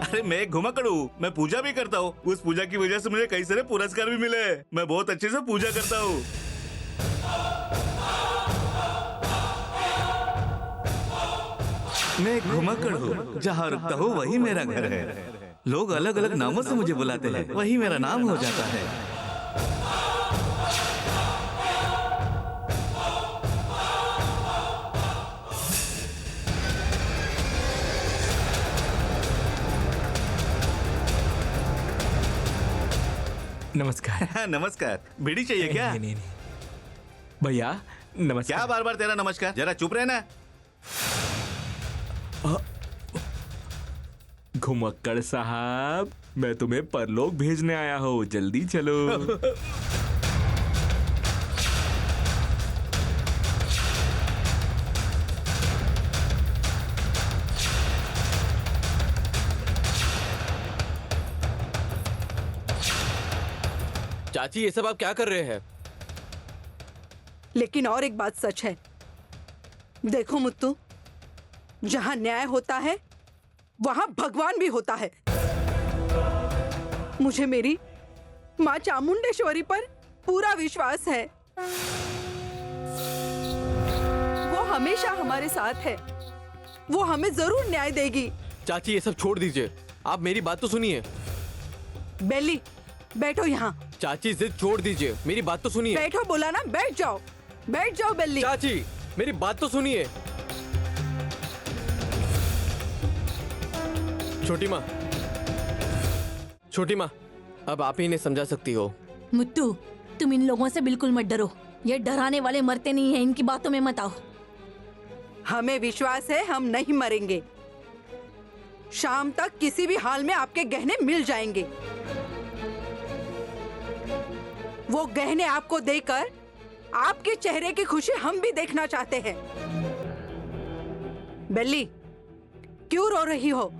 अरे मैं एक घुमक्कड़ हूँ, मैं पूजा भी करता हूँ। उस पूजा की वजह से मुझे कई सारे पुरस्कार भी मिले। मैं बहुत अच्छे से पूजा करता हूँ। मैं एक घुमक्कड़ हूँ, जहाँ रुकता हूँ वही मेरा घर है। लोग अलग अलग नामों से मुझे बुलाते हैं, वही मेरा नाम हो जाता है। नमस्कार। नमस्कार। बीड़ी चाहिए क्या? नहीं। भैया नमस्कार। क्या बार बार तेरा नमस्कार? जरा चुप रहना। घुमक्कड़ साहब, मैं तुम्हें परलोक भेजने आया हूँ, जल्दी चलो। चाची, ये सब आप क्या कर रहे हैं? लेकिन और एक बात सच है। देखो मुत्तू, जहां न्याय होता है वहां भगवान भी होता है। मुझे मेरी मां चामुंडेश्वरी पर पूरा विश्वास है। वो हमेशा हमारे साथ है। वो हमें जरूर न्याय देगी। चाची, ये सब छोड़ दीजिए, आप मेरी बात तो सुनिए। बेली, बैठो यहाँ। चाची, जिद छोड़ दीजिए, मेरी बात तो सुनिए। बैठो बोला ना, बैठ जाओ। बैठ जाओ बेली। चाची, मेरी बात तो सुनिए। छोटी माँ, अब आप ही इन्हें समझा सकती हो। मुत्तू, तुम इन लोगों से बिल्कुल मत डरो। ये डराने वाले मरते नहीं हैं, इनकी बातों में मत आओ। हमें विश्वास है हम नहीं मरेंगे। शाम तक किसी भी हाल में आपके गहने मिल जाएंगे। वो गहने आपको देकर आपके चेहरे की खुशी हम भी देखना चाहते हैं। बेली, क्यों रो रही हो?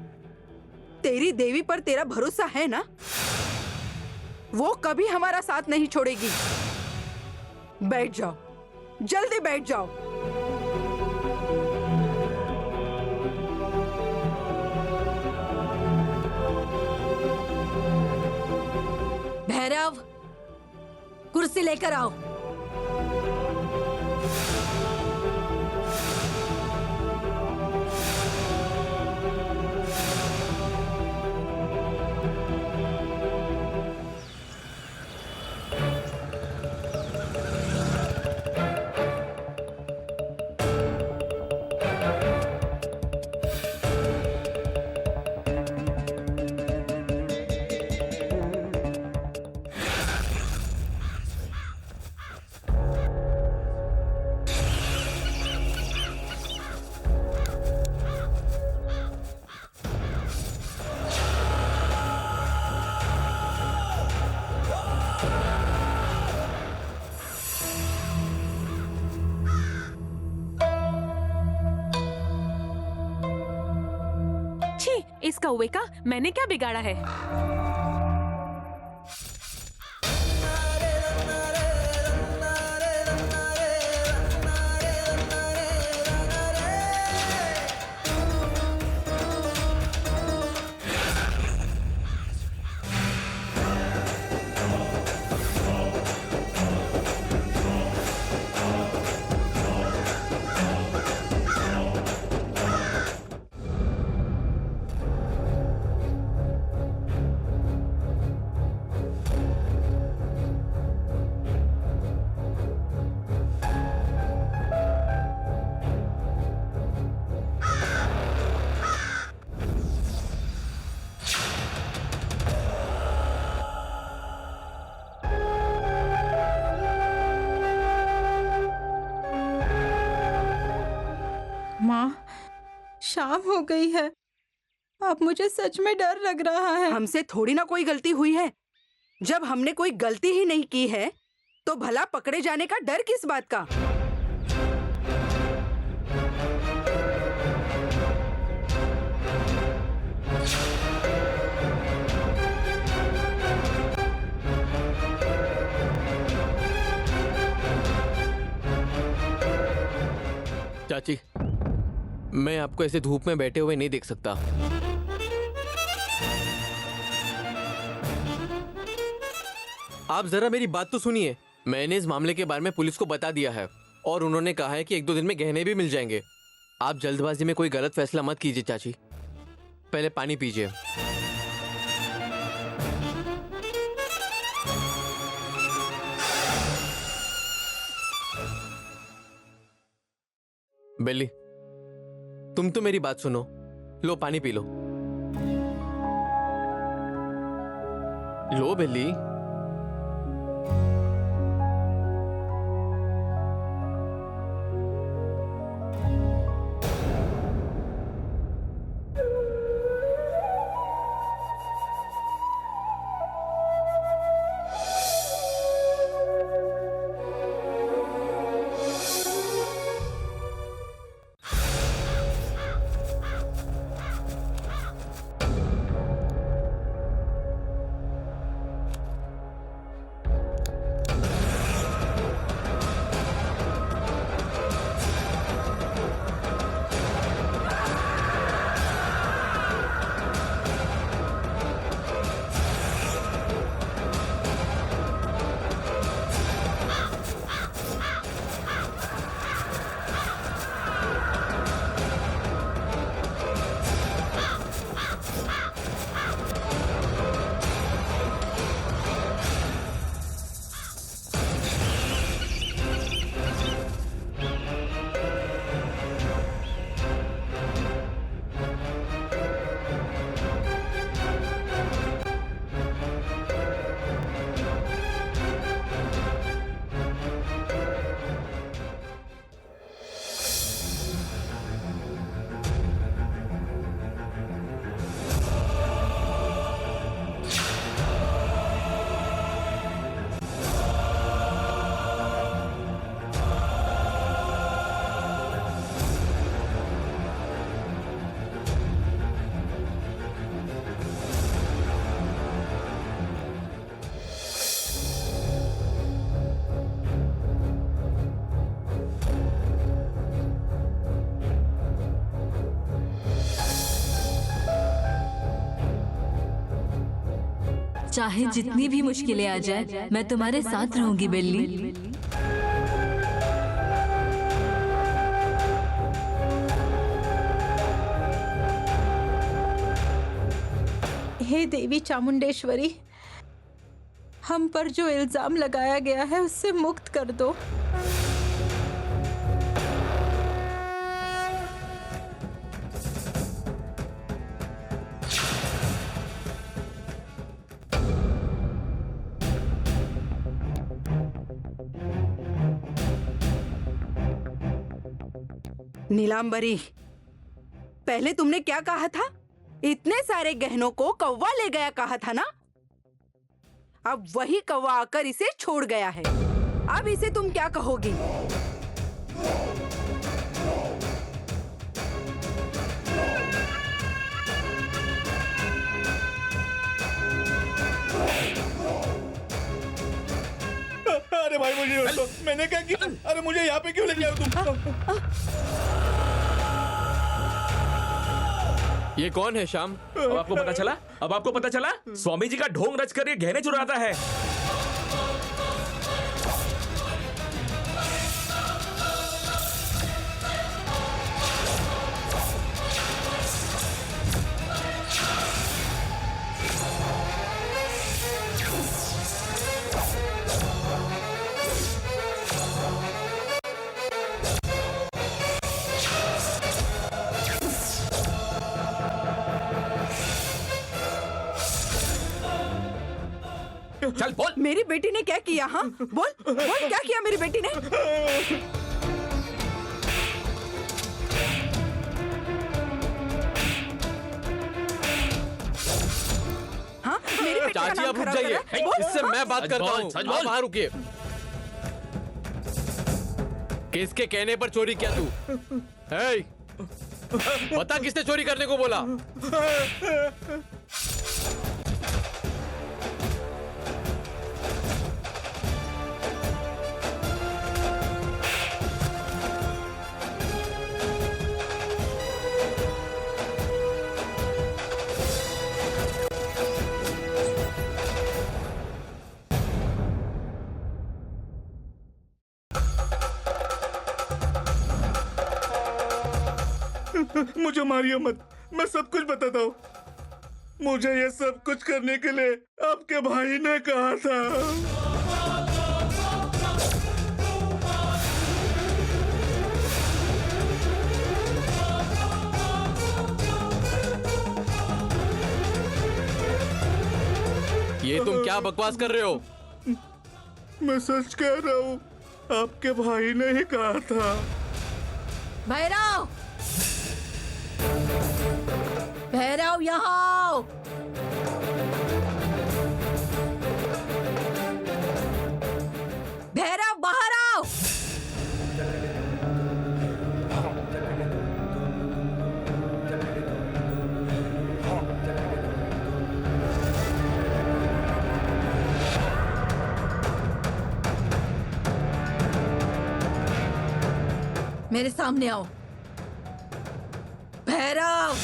तेरी देवी पर तेरा भरोसा है ना? वो कभी हमारा साथ नहीं छोड़ेगी। बैठ जाओ, जल्दी बैठ जाओ। भैरव, कुर्सी लेकर आओ। इस कौवे का मैंने क्या बिगाड़ा है? माँ, शाम हो गई है। अब मुझे सच में डर लग रहा है। हमसे थोड़ी ना कोई गलती हुई है। जब हमने कोई गलती ही नहीं की है तो भला पकड़े जाने का डर किस बात का? चाची, मैं आपको ऐसे धूप में बैठे हुए नहीं देख सकता। आप जरा मेरी बात तो सुनिए। मैंने इस मामले के बारे में पुलिस को बता दिया है और उन्होंने कहा है कि 1-2 दिन में गहने भी मिल जाएंगे। आप जल्दबाजी में कोई गलत फैसला मत कीजिए चाची। पहले पानी पीजिए। बेली, तुम तो मेरी बात सुनो। लो पानी पी लो। लो बेली। चाहे जितनी भी मुश्किलें आ जाए, मैं तुम्हारे साथ रहूंगी बेली। हे देवी चामुंडेश्वरी, हम पर जो इल्जाम लगाया गया है उससे मुक्त कर दो। नीलांबरी, पहले तुमने क्या कहा था? इतने सारे गहनों को कौवा ले गया कहा था ना? अब वही कौवा आकर इसे छोड़ गया है। अब इसे तुम क्या कहोगी? अरे भाई मुझे रोक दो। मैंने क्या किया? अरे मुझे यहाँ पे क्यों लेके आए तुम? ये कौन है श्याम? अब आपको पता चला? अब आपको पता चला? स्वामी जी का ढोंग रच कर ये गहने चुराता है। चल बोल। मेरी बेटी ने क्या किया? हाँ बोल बोल, क्या किया मेरी बेटी ने? हाँ, मेरी बेटी का चाची नाम आप रुक खराब जाइए। कर रहा है। बोल, इससे हाँ? मैं बात सच करता बोल, हूँ। सच आप बोल। वहाँ रुकिए। किसके कहने पर चोरी किया तू? हे, बता किसने चोरी करने को बोला? मुझे मारिए मत, मैं सब कुछ बताता हूँ। मुझे ये सब कुछ करने के लिए आपके भाई ने कहा था। ये तुम क्या बकवास कर रहे हो? मैं सच कह रहा हूँ, आपके भाई ने ही कहा था। भैरव, भैरव यहाँ आओ। भैरव बाहर आओ। मेरे सामने आओ भैरव।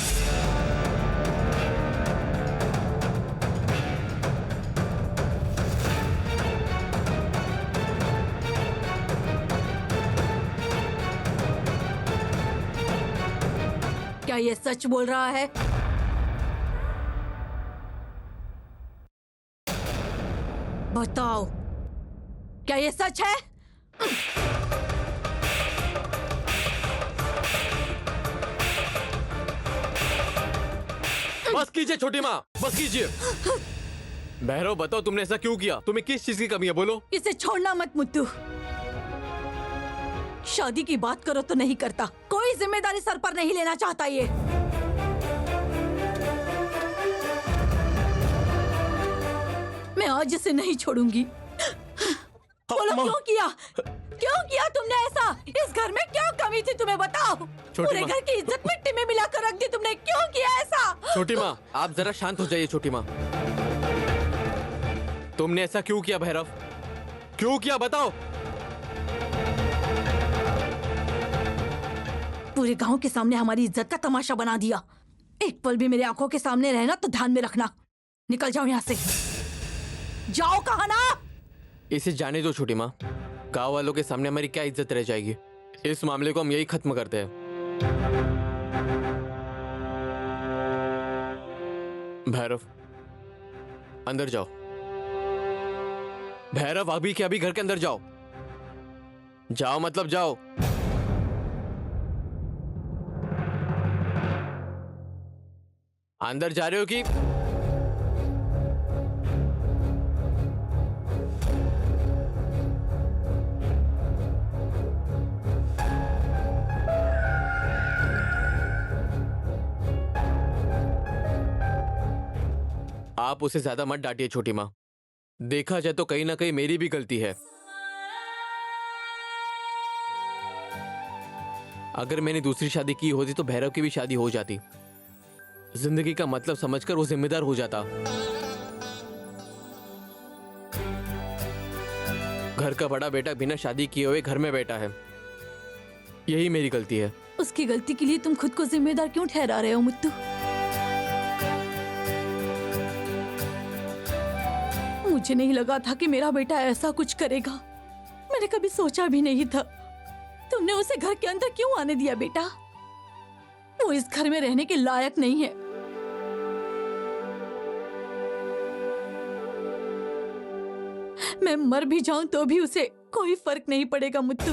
क्या ये सच बोल रहा है? बताओ, क्या ये सच है? बस कीजिए छोटी माँ, बस कीजिए। भैरव बताओ, तुमने ऐसा क्यों किया? तुम्हें किस चीज की कमी है, बोलो। इसे छोड़ना मत मुत्तू। शादी की बात करो तो नहीं करता, कोई जिम्मेदारी सर पर नहीं लेना चाहता ये। मैं आज इसे नहीं छोड़ूंगी। बोलो क्यों किया? क्यों किया तुमने ऐसा? इस घर में क्या कमी थी तुम्हें बताओ? पूरे घर की इज्जत मिट्टी में मिलाकर रख दी तुमने, क्यों किया ऐसा? छोटी माँ आप जरा शांत हो जाइए। छोटी माँ तुमने ऐसा क्यों किया? भैरव क्यों किया, बताओ। पूरे गांव के सामने हमारी इज्जत का तमाशा बना दिया। एक पल भी मेरी आंखों के सामने रहना तो ध्यान में रखना। निकल जाओ यहाँ से। जाओ, कहा ना। इसे जाने दो छोटी माँ, गांव वालों के सामने हमारी क्या इज्जत रह जाएगी। इस मामले को हम यही खत्म करते हैं। भैरव अंदर जाओ। भैरव अभी के अभी घर के अंदर जाओ। जाओ मतलब जाओ। अंदर जा रहे हो कि? आप उसे ज्यादा मत डांटिए छोटी माँ। देखा जाए तो कहीं ना कहीं मेरी भी गलती है। अगर मैंने दूसरी शादी की होती तो भैरव की भी शादी हो जाती। जिंदगी का मतलब समझकर वो जिम्मेदार हो जाता। घर का बड़ा बेटा बिना शादी किए हुए घर में बैठा है, यही मेरी गलती है। उसकी गलती के लिए तुम खुद को जिम्मेदार क्यों ठहरा रहे हो मुत्तू? मुझे नहीं लगा था कि मेरा बेटा ऐसा कुछ करेगा। मैंने कभी सोचा भी नहीं था। तुमने उसे घर के अंदर क्यों आने दिया बेटा? वो इस घर में रहने के लायक नहीं है। मैं मर भी जाऊं तो भी उसे कोई फर्क नहीं पड़ेगा मुत्तू।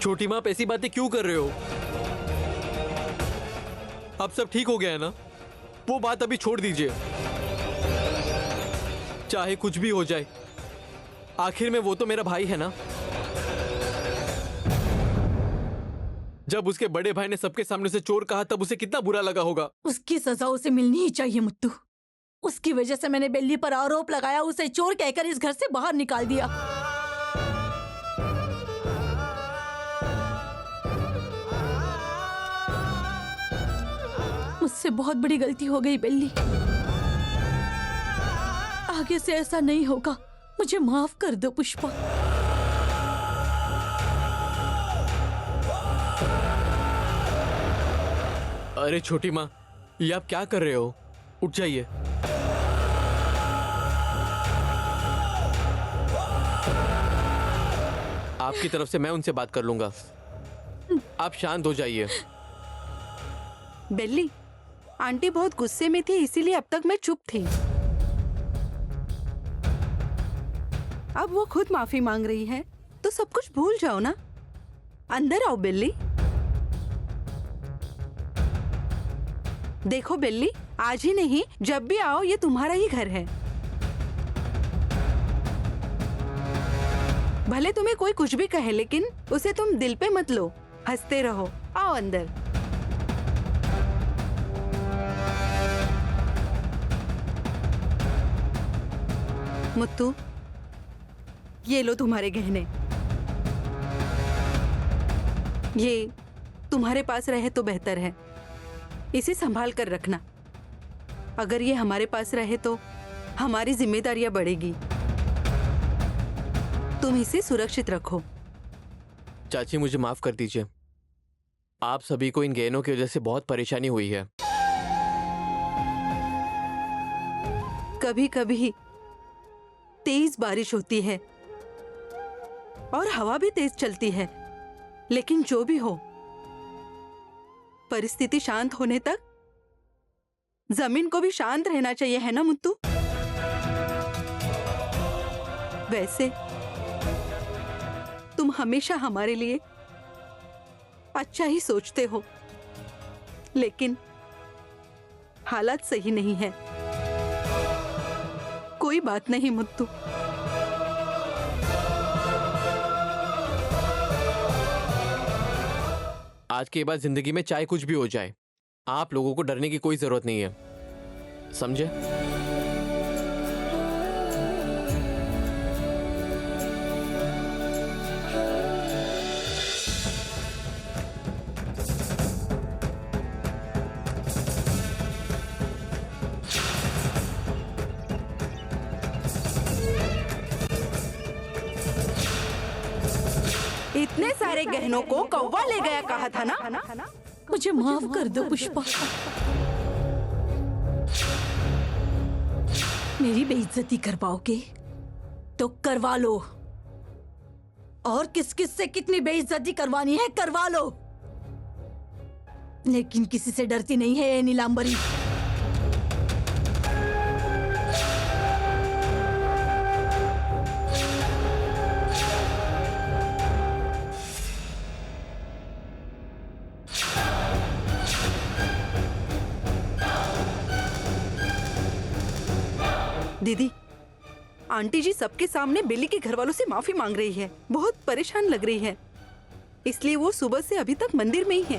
छोटी माँ आप ऐसी बातें क्यों कर रहे हो? अब सब ठीक हो गया है ना? वो बात अभी छोड़ दीजिए। चाहे कुछ भी हो जाए, आखिर में वो तो मेरा भाई है ना। जब उसके बड़े भाई ने सबके सामने से चोर कहा तब उसे कितना बुरा लगा होगा। उसकी सजा उसे मिलनी ही चाहिए मुत्तू। उसकी वजह से मैंने बेल्ली पर आरोप लगाया, उसे चोर कहकर इस घर से बाहर निकाल दिया। मुझसे बहुत बड़ी गलती हो गई बेल्ली। आगे से ऐसा नहीं होगा। मुझे माफ कर दो पुष्पा। अरे छोटी माँ ये आप क्या कर रहे हो? उठ जाइए। आपकी तरफ से मैं उनसे बात कर लूंगा। आप शांत हो जाइए। बेल्ली, आंटी बहुत गुस्से में थी, इसीलिए अब तक मैं चुप थी। अब वो खुद माफी मांग रही है तो सब कुछ भूल जाओ ना। अंदर आओ बेल्ली। देखो बेल्ली, आज ही नहीं, जब भी आओ ये तुम्हारा ही घर है। भले तुम्हें कोई कुछ भी कहे, लेकिन उसे तुम दिल पे मत लो। हंसते रहो। आओ अंदर। मुत्तू, ये लो तुम्हारे गहने। ये तुम्हारे पास रहे तो बेहतर है। इसे संभाल कर रखना। अगर ये हमारे पास रहे तो हमारी जिम्मेदारियां बढ़ेगी। तुम इसे सुरक्षित रखो। चाची, मुझे माफ कर दीजिए। आप सभी को इन गहनों की वजह से बहुत परेशानी हुई है। कभी कभी तेज बारिश होती है और हवा भी तेज चलती है, लेकिन जो भी हो, परिस्थिति शांत होने तक जमीन को भी शांत रहना चाहिए, है ना मुत्तू? वैसे तुम हमेशा हमारे लिए अच्छा ही सोचते हो, लेकिन हालात सही नहीं है। कोई बात नहीं मुत्तू। आज के बाद जिंदगी में चाहे कुछ भी हो जाए, आप लोगों को डरने की कोई जरूरत नहीं है, समझे? इतने सारे गहनों को कौवा ले गया कहा था ना? मुझे माफ कर दो पुष्पा। मेरी बेइज्जती करवाओगे तो करवा लो, और किस किस से कितनी बेइज्जती करवानी है करवा लो, लेकिन किसी से डरती नहीं है ये नीलांबरी। दीदी, आंटी जी सबके सामने बिल्ली के घर वालों से माफी मांग रही है। बहुत परेशान लग रही है, इसलिए वो सुबह से अभी तक मंदिर में ही है।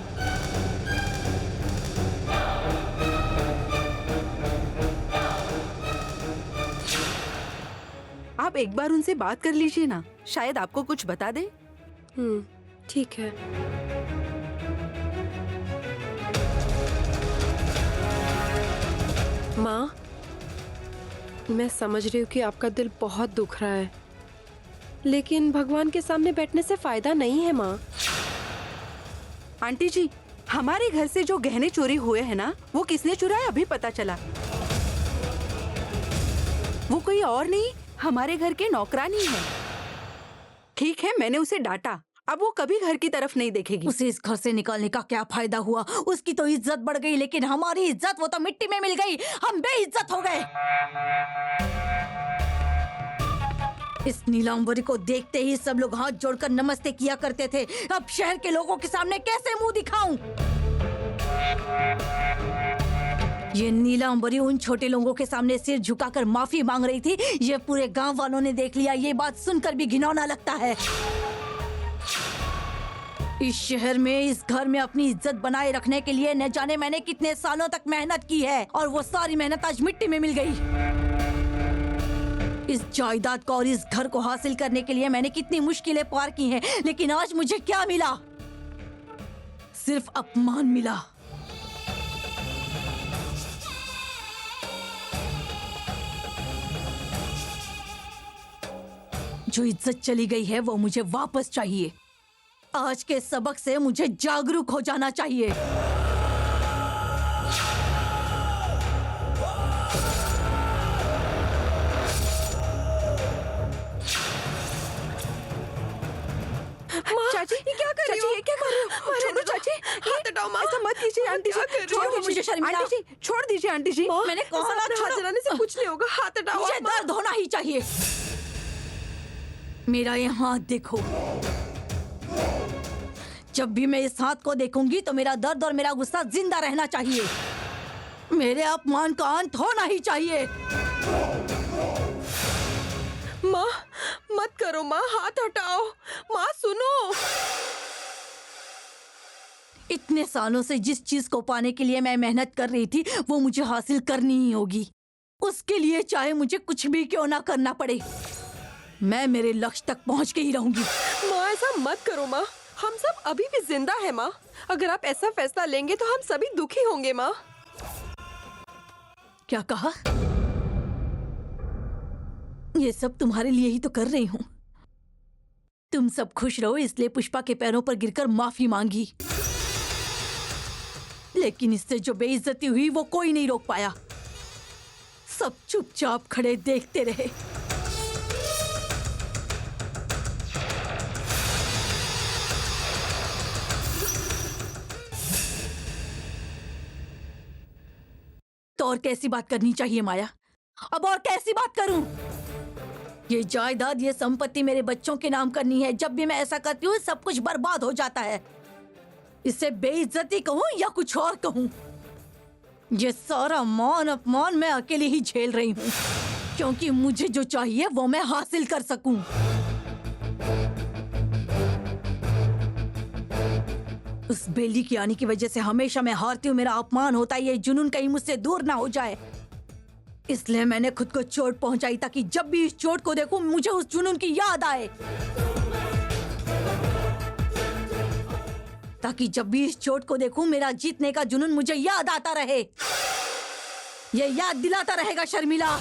आप एक बार उनसे बात कर लीजिए ना, शायद आपको कुछ बता दे। ठीक है। माँ, मैं समझ रही हूँ कि आपका दिल बहुत दुख रहा है, लेकिन भगवान के सामने बैठने से फायदा नहीं है माँ। आंटी जी, हमारे घर से जो गहने चोरी हुए हैं ना, वो किसने चुराया अभी पता चला। वो कोई और नहीं, हमारे घर के नौकरानी है। ठीक है, मैंने उसे डांटा, अब वो कभी घर की तरफ नहीं देखेगी। उसे इस घर से निकालने का क्या फायदा हुआ? उसकी तो इज्जत बढ़ गई, लेकिन हमारी इज्जत वो तो मिट्टी में मिल गई। हम बेइज्जत हो गए। इस नीलांबरी को देखते ही सब लोग हाथ जोड़कर नमस्ते किया करते थे। अब शहर के लोगों के सामने कैसे मुंह दिखाऊं? ये नीलांबरी उन छोटे लोगों के सामने सिर झुकाकर माफी मांग रही थी। ये पूरे गांव वालों ने देख लिया। ये बात सुनकर भी घिनौना लगता है। इस शहर में, इस घर में अपनी इज्जत बनाए रखने के लिए न जाने मैंने कितने सालों तक मेहनत की है, और वो सारी मेहनत आज मिट्टी में मिल गई। इस जायदाद को और इस घर को हासिल करने के लिए मैंने कितनी मुश्किलें पार की हैं, लेकिन आज मुझे क्या मिला? सिर्फ अपमान मिला। जो इज्जत चली गई है वो मुझे वापस चाहिए। आज के सबक से मुझे जागरूक हो जाना चाहिए। ये क्या कर रही हो? ये क्या कर रहे हो? छोड़ो चाची, हाथ हटाओ माँ। ऐसा मत कीजिए आंटी जी। छोड़ मुझे दीजिए शर्मिला। आंटी जी, छोड़ दीजिए आंटी जी। मैंने कहा ना, हाथ छोड़ो। जलाने से कुछ नहीं होगा, हाथ हटाओ मुझे आप, माँ। दर्द होना ही चाहिए। मेरा ये हाथ देखो। जब भी मैं इस हाथ को देखूंगी तो मेरा दर्द और मेरा गुस्सा जिंदा रहना चाहिए। मेरे अपमान का अंत होना ही चाहिए। माँ मत करो माँ, हाथ हटाओ। माँ सुनो। इतने सालों से जिस चीज को पाने के लिए मैं मेहनत कर रही थी वो मुझे हासिल करनी ही होगी। उसके लिए चाहे मुझे कुछ भी क्यों ना करना पड़े, मैं मेरे लक्ष्य तक पहुंच के ही रहूंगी। माँ ऐसा मत करो माँ, हम सब अभी भी जिंदा है माँ। अगर आप ऐसा फैसला लेंगे तो हम सभी दुखी होंगे माँ। क्या कहा? ये सब तुम्हारे लिए ही तो कर रही हूं। तुम सब खुश रहो इसलिए पुष्पा के पैरों पर गिरकर माफी मांगी, लेकिन इससे जो बेइज्जती हुई वो कोई नहीं रोक पाया। सब चुपचाप खड़े देखते रहे। तो और कैसी बात करनी चाहिए माया? अब और कैसी बात करूं? ये जायदाद, ये संपत्ति मेरे बच्चों के नाम करनी है। जब भी मैं ऐसा करती हूँ सब कुछ बर्बाद हो जाता है। इसे बेइज्जती कहूँ या कुछ और कहूँ, ये सारा मान अपमान मैं अकेले ही झेल रही हूँ, क्योंकि मुझे जो चाहिए वो मैं हासिल कर सकूं। उस बेली की आने की वजह से हमेशा मैं हारती हूँ, मेरा अपमान होता है। ये जुनून कहीं मुझसे दूर ना हो जाए, इसलिए मैंने खुद को चोट पहुंचाई ताकि जब भी इस चोट को देखूं मुझे उस जुनून की याद आए। ताकि जब भी इस चोट को देखूं मेरा जीतने का जुनून मुझे याद आता रहे। ये याद दिलाता रहेगा शर्मिला।